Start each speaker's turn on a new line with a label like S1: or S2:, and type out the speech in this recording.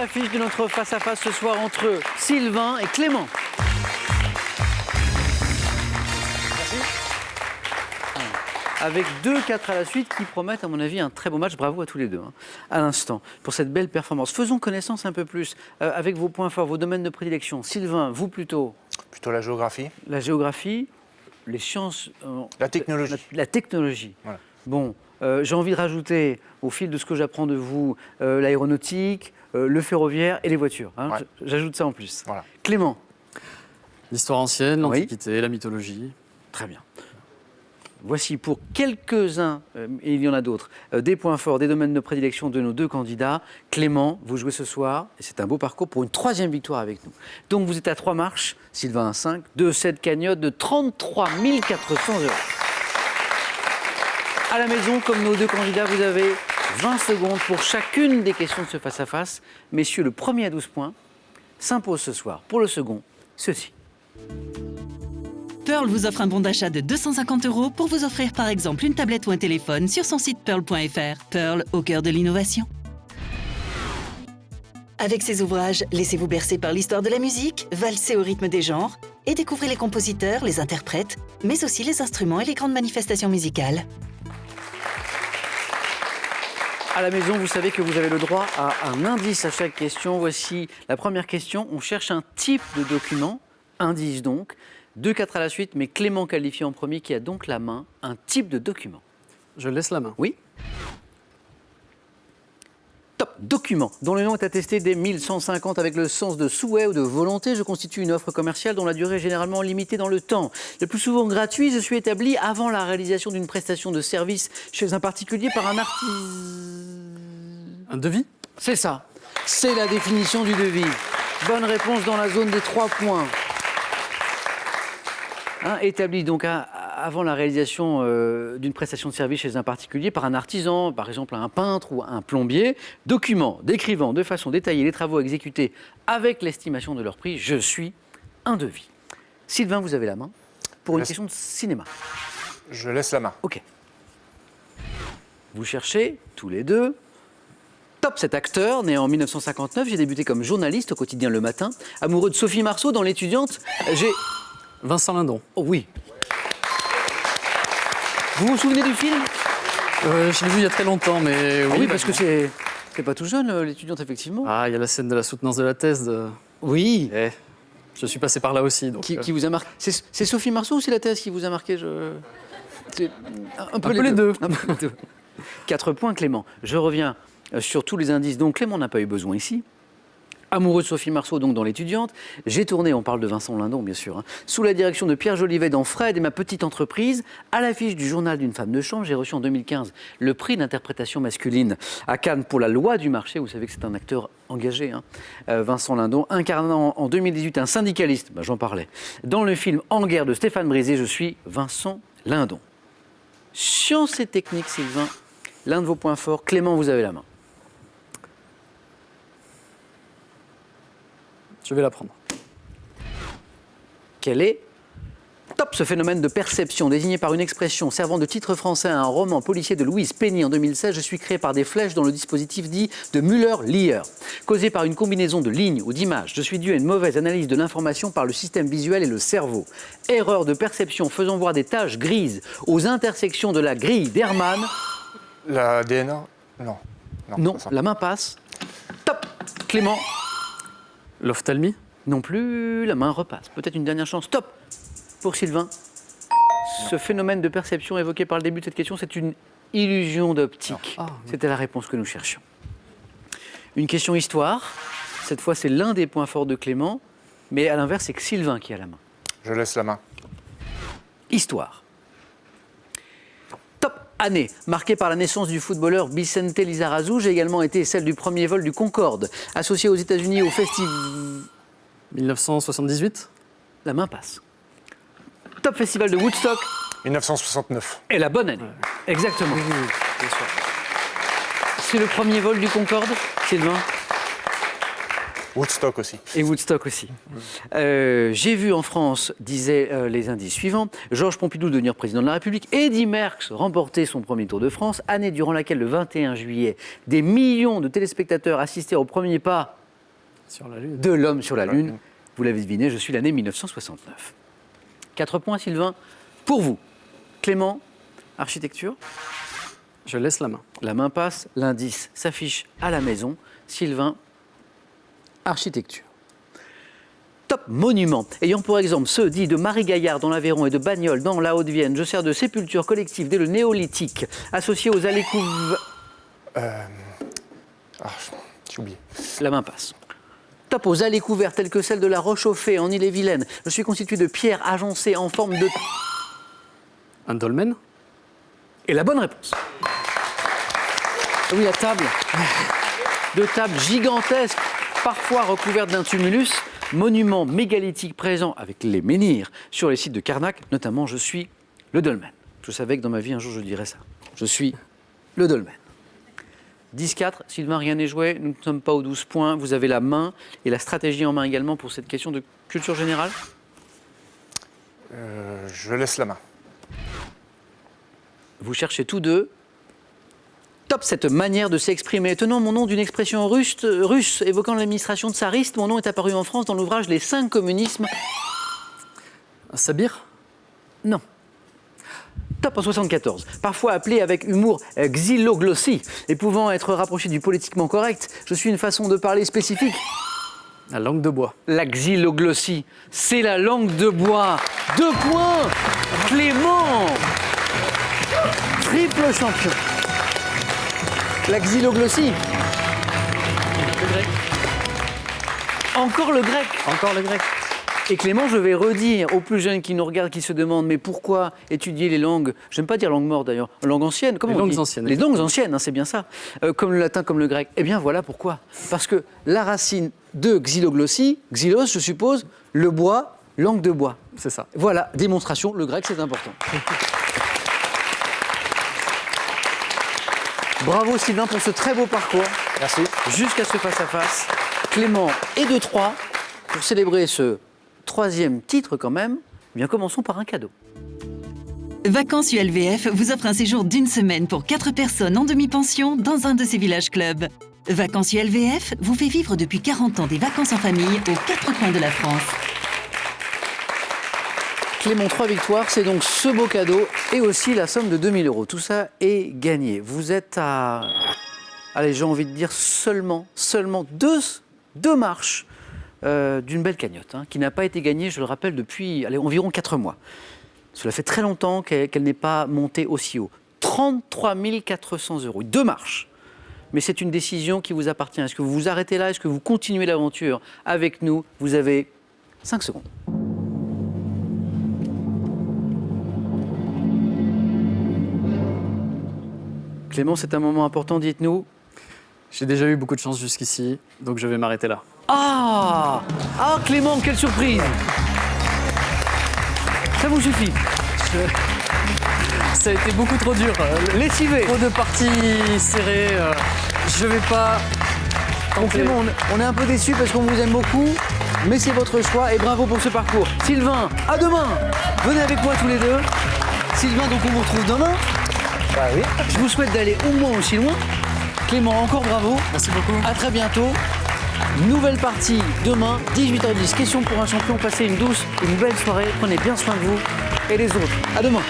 S1: l'affiche de notre face-à-face ce soir entre Sylvain et Clément.
S2: Merci.
S1: Avec 2-4 à la suite qui promettent, à mon avis, un très beau match. Bravo à tous les deux, à l'instant, pour cette belle performance. Faisons connaissance un peu plus avec vos points forts, vos domaines de prédilection. Sylvain, vous plutôt?
S2: Plutôt la géographie.
S1: La géographie, les sciences...
S2: la technologie.
S1: La technologie.
S2: Voilà.
S1: Bon, j'ai envie de rajouter, au fil de ce que j'apprends de vous, l'aéronautique, le ferroviaire et les voitures.
S2: Ouais.
S1: J'ajoute ça en plus.
S2: Voilà.
S1: Clément?
S3: L'histoire ancienne, l'Antiquité, la mythologie.
S1: Très bien. Voici pour quelques-uns, et il y en a d'autres, des points forts, des domaines de prédilection de nos deux candidats. Clément, vous jouez ce soir, et c'est un beau parcours pour une 3e victoire avec nous. Donc vous êtes à 3 marches, Sylvain à 5, de cette cagnotte de 33 400 €. À la maison, comme nos deux candidats, vous avez 20 secondes pour chacune des questions de ce face-à-face. Messieurs, le premier à 12 points s'impose ce soir. Pour le second, ceci.
S4: Pearl vous offre un bon d'achat de 250 € pour vous offrir par exemple une tablette ou un téléphone sur son site pearl.fr. Pearl au cœur de l'innovation. Avec ses ouvrages, laissez-vous bercer par l'histoire de la musique, valsez au rythme des genres et découvrez les compositeurs, les interprètes, mais aussi les instruments et les grandes manifestations musicales.
S1: À la maison, vous savez que vous avez le droit à un indice à chaque question. Voici la première question. On cherche un type de document, indice donc. 2-4 à la suite, mais Clément qualifié en premier, qui a donc la main, un type de document.
S3: Je laisse la main.
S1: Oui. Top. Document, dont le nom est attesté dès 1150 avec le sens de souhait ou de volonté. Je constitue une offre commerciale dont la durée est généralement limitée dans le temps. Le plus souvent gratuit, je suis établi avant la réalisation d'une prestation de service chez un particulier par un artisan.
S3: Un devis?
S1: C'est ça. C'est la définition du devis. Bonne réponse dans la zone des 3 points. Établi donc avant la réalisation d'une prestation de service chez un particulier par un artisan, par exemple un peintre ou un plombier. Document décrivant de façon détaillée les travaux exécutés avec l'estimation de leur prix. Je suis un devis. Sylvain, vous avez la main pour une question de cinéma.
S2: Je laisse la main.
S1: Ok. Vous cherchez tous les deux. Top, cet acteur, né en 1959, j'ai débuté comme journaliste au quotidien Le Matin. Amoureux de Sophie Marceau dans L'Étudiante, j'ai...
S3: Vincent Lindon.
S1: Oh oui. Vous vous souvenez du film?
S3: Je l'ai vu il y a très longtemps, mais
S1: oui, parce que c'est pas tout jeune, L'Étudiante, effectivement.
S3: Ah, il y a la scène de la soutenance de la thèse.
S1: Oui.
S3: Je suis passé par là aussi. Donc,
S1: qui vous a marqué? C'est Sophie Marceau ou c'est la thèse qui vous a marqué? C'est un peu
S3: les deux.
S1: 4 points, Clément. Je reviens sur tous les indices dont Clément n'a pas eu besoin ici. Amoureux de Sophie Marceau, donc dans L'Étudiante. J'ai tourné, on parle de Vincent Lindon, bien sûr, sous la direction de Pierre Jolivet dans Fred et ma petite entreprise. À l'affiche du journal d'une femme de chambre, j'ai reçu en 2015 le prix d'interprétation masculine à Cannes pour La Loi du marché. Vous savez que c'est un acteur engagé, Vincent Lindon, incarnant en 2018 un syndicaliste, j'en parlais, dans le film En guerre de Stéphane Brisé. Je suis Vincent Lindon. Sciences et techniques, Sylvain, l'un de vos points forts. Clément, vous avez la main.
S3: Je vais la prendre.
S1: Quel est top ce phénomène de perception désigné par une expression servant de titre français à un roman policier de Louise Penny en 2016? Je suis créé par des flèches dans le dispositif dit de Müller-Lyer. Causé par une combinaison de lignes ou d'images, je suis dû à une mauvaise analyse de l'information par le système visuel et le cerveau. Erreur de perception faisant voir des taches grises aux intersections de la grille d'Hermann.
S2: La DNA? Non.
S1: Non, la main passe. Top. Clément?
S3: L'ophtalmie?
S1: Non plus, la main repasse. Peut-être une dernière chance. Top pour Sylvain. Ce phénomène de perception évoqué par le début de cette question, c'est une illusion d'optique. C'était la réponse que nous cherchions. Une question histoire. Cette fois, c'est l'un des points forts de Clément, mais à l'inverse, c'est que Sylvain qui a la main.
S2: Je laisse la main.
S1: Histoire. Top année, marquée par la naissance du footballeur Vicente Lizarazu. J'ai également été celle du premier vol du Concorde, associé aux États-Unis au festival...
S3: 1978?
S1: La main passe. Top festival de Woodstock.
S2: 1969.
S1: Et la bonne année. Exactement.
S3: Bien sûr.
S1: C'est le premier vol du Concorde, Sylvain?
S2: Woodstock aussi.
S1: Et Woodstock aussi. J'ai vu en France, disaient les indices suivants, Georges Pompidou devenir président de la République, Eddy Merckx remporter son premier Tour de France, année durant laquelle, le 21 juillet, des millions de téléspectateurs assistaient au premier pas
S3: Sur la Lune.
S1: De l'homme sur la Lune. Vous l'avez deviné, je suis l'année 1969. 4 points, Sylvain, pour vous. Clément, architecture.
S3: Je laisse la main.
S1: La main passe, l'indice s'affiche à la maison. Sylvain, architecture. Top monument, ayant pour exemple ceux dits de Marie-Gaillard dans l'Aveyron et de Bagnols dans la Haute-Vienne, je sers de sépulture collective dès le néolithique, associé aux allées
S2: j'ai oublié.
S1: La main passe. Top aux allées couvertes telles que celle de la Roche-au-Fay en Ille-et-Vilaine. Je suis constitué de pierres agencées en forme de...
S3: Un dolmen.
S1: Et la bonne réponse. Oui, la table. De tables gigantesques, parfois recouvertes d'un tumulus. Monument mégalithique présent avec les menhirs sur les sites de Carnac, notamment je suis le dolmen. Je savais que dans ma vie un jour je dirais ça. Je suis le dolmen. 10-4, Sylvain, rien n'est joué, nous ne sommes pas aux 12 points, vous avez la main et la stratégie en main également pour cette question de culture générale.
S2: Je laisse la main.
S1: Vous cherchez tous deux. Top cette manière de s'exprimer. Tenant mon nom d'une expression russe évoquant l'administration tsariste, mon nom est apparu en France dans l'ouvrage Les 5 communismes.
S3: Sabir.
S1: Non. Top en 74. Parfois appelé avec humour xyloglossie et pouvant être rapproché du politiquement correct, je suis une façon de parler spécifique.
S3: La langue de bois.
S1: La xyloglossie, c'est la langue de bois. 2 points. Clément. Triple champion. La xyloglossie.
S3: Le grec.
S1: Encore le grec.
S3: Encore le grec.
S1: Et Clément, je vais redire aux plus jeunes qui nous regardent, qui se demandent mais pourquoi étudier les langues, j'aime pas dire langue morte d'ailleurs, langue ancienne, comment
S3: Les
S1: on
S3: langues
S1: dit
S3: anciennes.
S1: Les langues anciennes, hein, c'est bien ça. Comme le latin, comme le grec. Eh bien voilà pourquoi. Parce que la racine de xyloglossie, xylos, je suppose, le bois, langue de bois.
S3: C'est ça.
S1: Voilà, démonstration, le grec c'est important. Bravo Sylvain pour ce très beau parcours.
S2: Merci.
S1: Jusqu'à ce face-à-face. Clément et 2-3. Pour célébrer ce 3e titre quand même, eh bien commençons par un cadeau.
S4: Vacances ULVF vous offre un séjour d'1 semaine pour 4 personnes en demi-pension dans un de ses villages clubs. Vacances ULVF vous fait vivre depuis 40 ans des vacances en famille aux 4 coins de la France.
S1: Clément, 3 victoires, c'est donc ce beau cadeau et aussi la somme de 2 000 €. Tout ça est gagné. Vous êtes à, allez, j'ai envie de dire seulement deux marches d'une belle cagnotte, hein, qui n'a pas été gagnée, je le rappelle, depuis environ 4 mois. Cela fait très longtemps qu'elle n'est pas montée aussi haut. 33 400 €, 2 marches. Mais c'est une décision qui vous appartient. Est-ce que vous vous arrêtez là? Est-ce que vous continuez l'aventure avec nous? Vous avez 5 secondes. Clément, c'est un moment important, dites-nous.
S3: J'ai déjà eu beaucoup de chance jusqu'ici, donc je vais m'arrêter là.
S1: Ah Clément, quelle surprise! Ça vous suffit?
S3: Ça a été beaucoup trop dur.
S1: Lessivé.
S3: Trop de parties serrées. Je vais pas.
S1: Donc Clément, on est un peu déçus parce qu'on vous aime beaucoup, mais c'est votre choix et bravo pour ce parcours. Sylvain, à demain! Venez avec moi tous les deux. Sylvain, donc on vous retrouve demain.
S2: Bah oui.
S1: Je vous souhaite d'aller au moins aussi loin. Clément, encore bravo.
S3: Merci beaucoup.
S1: À très bientôt. Nouvelle partie demain, 18h10. Question pour un champion. Passez une douce, une belle soirée. Prenez bien soin de vous et les autres. À demain.